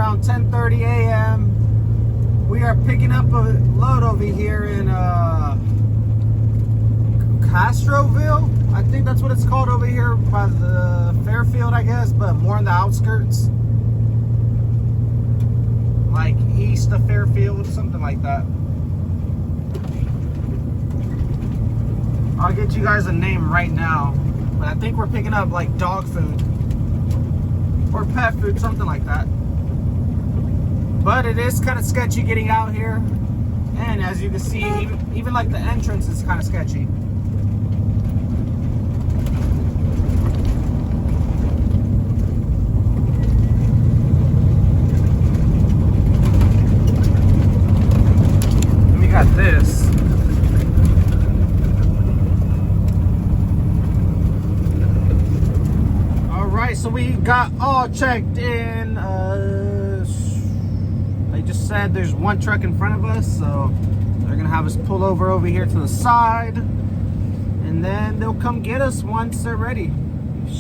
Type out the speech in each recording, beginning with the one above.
around 10:30 a.m. We are picking up a load over here in Castroville. I think that's what it's called over here by the Fairfield, I guess, but more in the outskirts. Like east of Fairfield, something like that. I'll get you guys a name right now, but I think we're picking up like dog food or pet food, something like that. But it is kind of sketchy getting out here, and as you can see, even like the entrance is kind of sketchy. And we got this. So we got all checked in. They just said there's one truck in front of us, so they're gonna have us pull over here to the side, and then they'll come get us once they're ready. We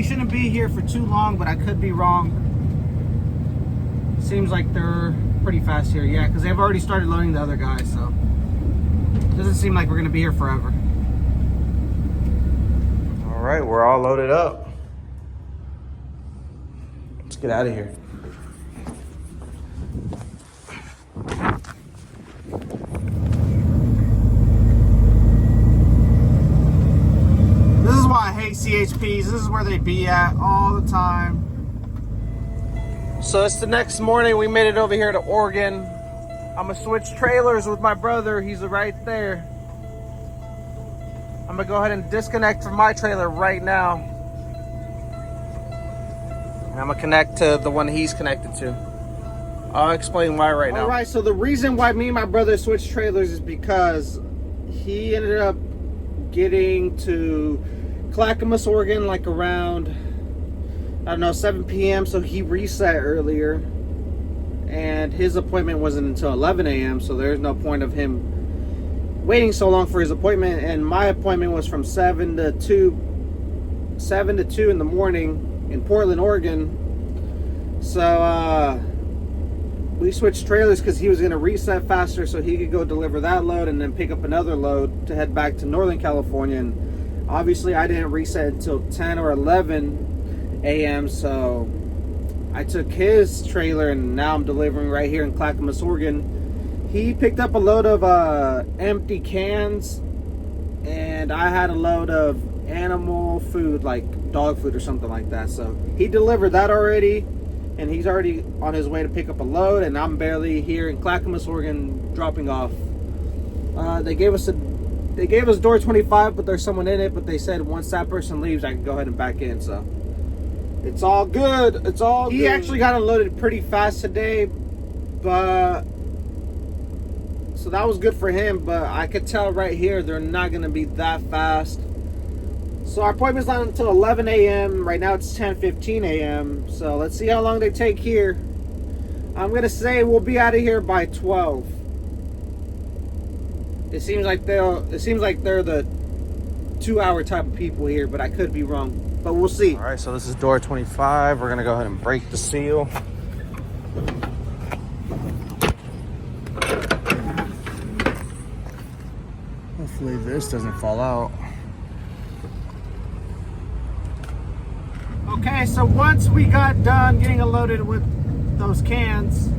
shouldn't be here for too long, but I could be wrong. Seems like they're pretty fast here, yeah, because they've already started loading the other guys, so it doesn't seem like we're gonna be here forever. All right, we're all loaded up. Get out of here. This is why I hate CHPs. This is where they be at all the time. So it's the next morning. We made it over here to Oregon. I'm gonna switch trailers with my brother. He's right there. I'm gonna go ahead and disconnect from my trailer right now. I'm gonna connect to the one he's connected to. I'll explain why right now. All right, so the reason why me and my brother switched trailers is because he ended up getting to Clackamas, Oregon, like around, I don't know, 7 p.m. So he reset earlier, and his appointment wasn't until 11 a.m. So there's no point of him waiting so long for his appointment. And my appointment was from 7 to 2 in the morning in Portland, Oregon. So we switched trailers because he was going to reset faster so he could go deliver that load and then pick up another load to head back to Northern California. And obviously I didn't reset until 10 or 11 a.m. So I took his trailer and now I'm delivering right here in Clackamas, Oregon. He picked up a load of empty cans, and I had a load of animal food, like dog food or something like that. So he delivered that already, and he's already on his way to pick up a load, and I'm barely here in Clackamas, Oregon, dropping off. They gave us door 25, but there's someone in it, but they said once that person leaves I can go ahead and back in. So it's all good. It's all good. He actually got unloaded pretty fast today, but so that was good for him, but I could tell right here they're not going to be that fast. So our appointment's not until 11 a.m. Right now it's 10:15 a.m. So let's see how long they take here. I'm going to say we'll be out of here by 12. It seems like they're the 2-hour type of people here, but I could be wrong. But we'll see. All right, so this is door 25. We're going to go ahead and break the seal. Hopefully this doesn't fall out. Okay, so once we got done getting loaded with those cans,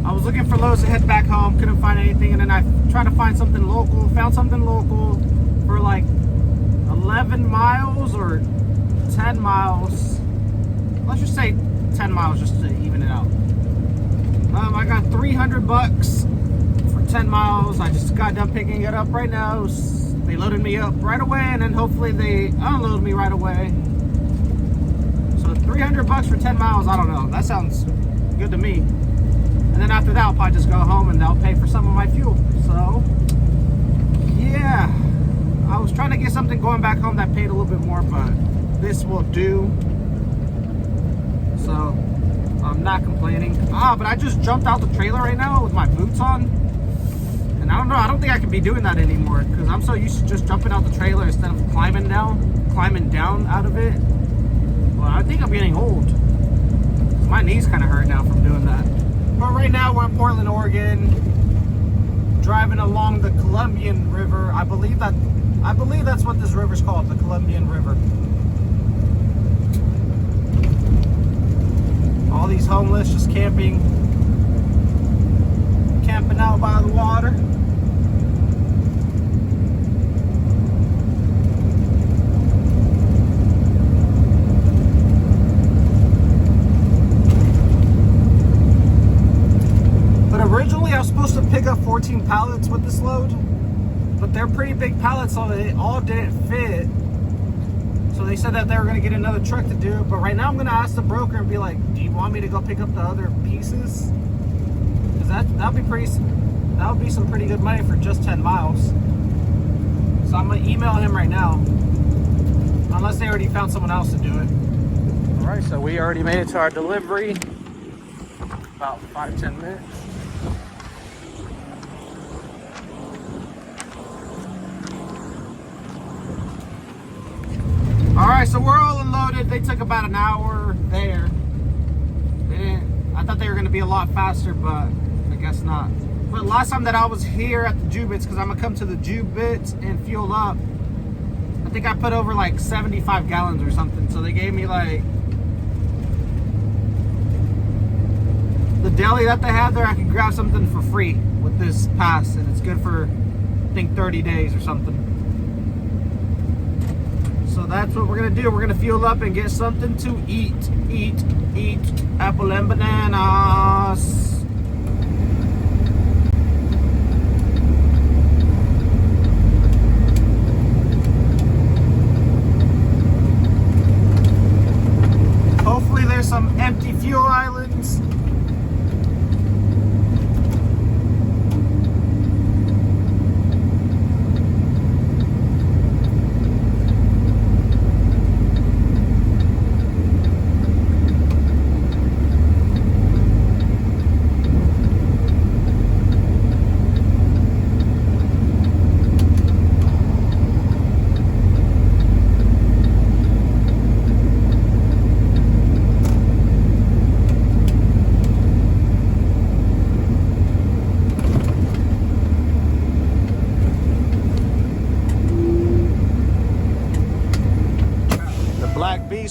I was looking for loads to head back home, couldn't find anything, and then I tried to find something local, found something local for like 11 miles or 10 miles. Let's just say 10 miles just to even it out. I got $300 for 10 miles. I just got done picking it up right now. They loaded me up right away, and then hopefully they unload me right away. So $300 for 10 miles, I don't know. That sounds good to me. And then after that, I'll probably just go home and they'll pay for some of my fuel. So, yeah. I was trying to get something going back home that paid a little bit more, but this will do. So, I'm not complaining. But I just jumped out the trailer right now with my boots on. And I don't know, I don't think I can be doing that anymore because I'm so used to just jumping out the trailer instead of climbing down out of it. Well, I think I'm getting old. My knees kind of hurt now from doing that. But right now we're in Portland, Oregon, driving along the Columbian River. I believe that's what this river's called, the Columbian River. All these homeless just camping out by the water. But originally I was supposed to pick up 14 pallets with this load, but they're pretty big pallets, so they all didn't fit. So they said that they were going to get another truck to do it. But right now I'm going to ask the broker and be like, do you want me to go pick up the other pieces? Because that'll be some pretty good money for just 10 miles. So I'm going to email him right now. Unless they already found someone else to do it. Alright, so we already made it to our delivery. About 5-10 minutes. Alright, so we're all unloaded. They took about an hour there. I thought they were going to be a lot faster, but I guess not. But last time that I was here at the Jubits, because I'm going to come to the Jubits and fuel up, I think I put over like 75 gallons or something. So they gave me like the deli that they had there. I could grab something for free with this pass, and it's good for, I think, 30 days or something. So that's what we're going to do. We're going to fuel up and get something to eat. Eat apple and bananas. Hopefully there's some empty fuel islands.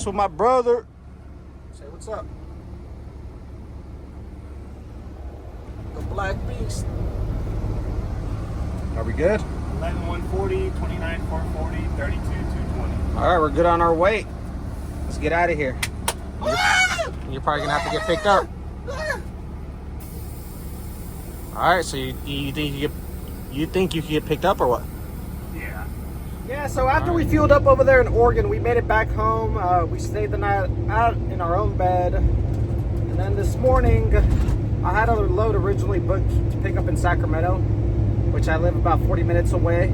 With my brother. Say what's up. The Black Beast. Are we good? 11-140, 29-440, 32-220. All right, we're good on our way. Let's get out of here. You're probably gonna have to get picked up. All right, so you think you can get picked up or what? Yeah, so after we fueled up over there in Oregon, we made it back home. We stayed the night out in our own bed. And then this morning, I had a load originally booked to pick up in Sacramento, which I live about 40 minutes away.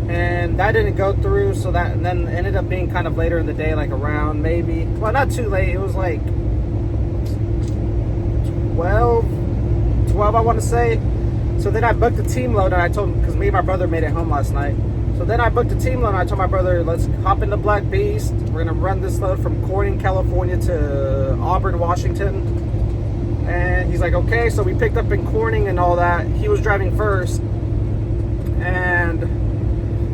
And that didn't go through, so that and then ended up being kind of later in the day, like around maybe, well, not too late. It was like 12, I want to say. So then I booked a team load, and I told him, because me and my brother made it home last night. So then I booked a team load, and I told my brother, let's hop into Black Beast. We're going to run this load from Corning, California to Auburn, Washington. And he's like, okay. So we picked up in Corning and all that. He was driving first. And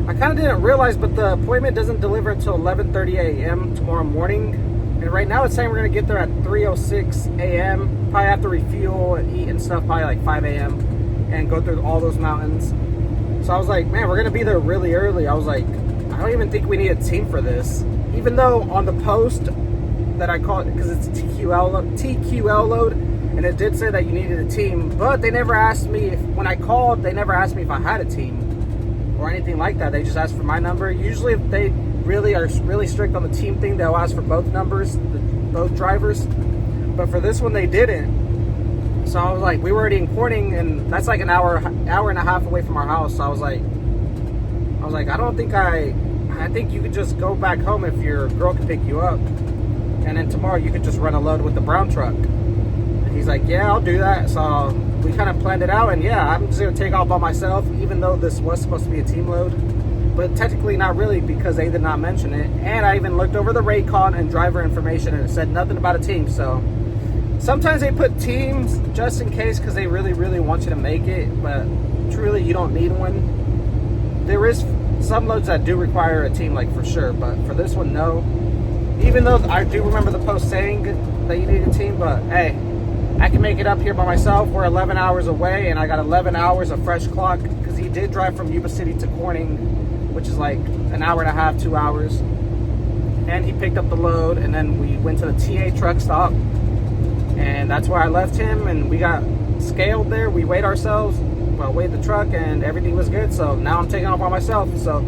I kind of didn't realize, but the appointment doesn't deliver until 11:30 a.m. tomorrow morning. And right now it's saying we're going to get there at 3:06 a.m. Probably have to refuel and eat and stuff, probably like 5 a.m. and go through all those mountains. So I was like, man, we're going to be there really early. I was like, I don't even think we need a team for this. Even though on the post that I called, because it's a TQL load, and it did say that you needed a team, but they never asked me, when I called, they never asked me if I had a team or anything like that. They just asked for my number. Usually if they really are really strict on the team thing, they'll ask for both numbers, both drivers. But for this one, they didn't. So I was like, we were already in Corning, and that's like an hour and a half away from our house. So I was like, I don't think I think you could just go back home if your girl can pick you up, and then tomorrow you could just run a load with the brown truck. And he's like, yeah, I'll do that. So we kind of planned it out, and yeah, I'm just gonna take off by myself, even though this was supposed to be a team load, but technically not really, because they did not mention it. And I even looked over the Raycon and driver information, and it said nothing about a team. So Sometimes they put teams just in case because they really, really want you to make it, but truly you don't need one. There is some loads that do require a team, like for sure, but for this one, no. Even though I do remember the post saying that you need a team, but hey, I can make it up here by myself. We're 11 hours away, and I got 11 hours of fresh clock because he did drive from Yuba City to Corning, which is like an hour and a half, 2 hours. And he picked up the load, and then we went to the TA truck stop, and that's where I left him, and we got scaled there. We weighed ourselves, weighed the truck, and everything was good. So now I'm taking off by myself. So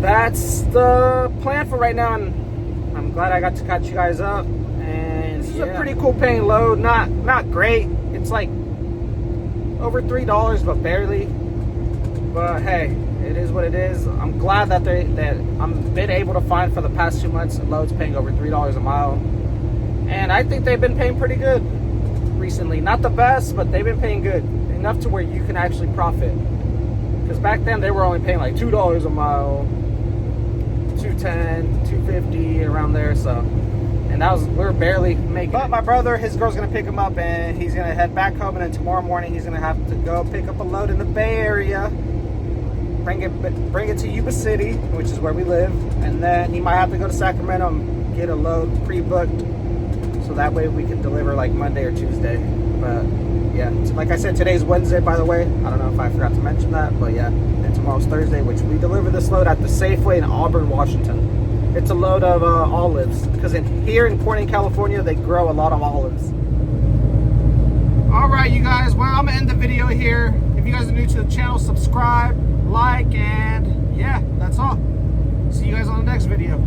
that's the plan for right now, and I'm glad I got to catch you guys up. And this is a pretty cool paying load. Not great. It's like over $3, but barely. But hey, it is what it is. I'm glad that I'm been able to find for the past 2 months loads paying over $3 a mile, and I think they've been paying pretty good recently. Not the best, but they've been paying good enough to where you can actually profit. Because back then they were only paying like $2 a mile, $2.10, $2.50 around there. So, and we're barely making. But my brother, his girl's gonna pick him up, and he's gonna head back home, and then tomorrow morning he's gonna have to go pick up a load in the Bay Area. Bring it to Yuba City, which is where we live, and then he might have to go to Sacramento and get a load pre-booked, so that way we can deliver like Monday or Tuesday. But yeah, like I said, today's Wednesday, by the way. I don't know if I forgot to mention that, but yeah, and tomorrow's Thursday, which we deliver this load at the Safeway in Auburn, Washington. It's a load of olives, because here in Corning, California, they grow a lot of olives. All right, you guys, well, I'm gonna end the video here. If you guys are new to the channel, subscribe, like, and yeah, that's all. See you guys on the next video.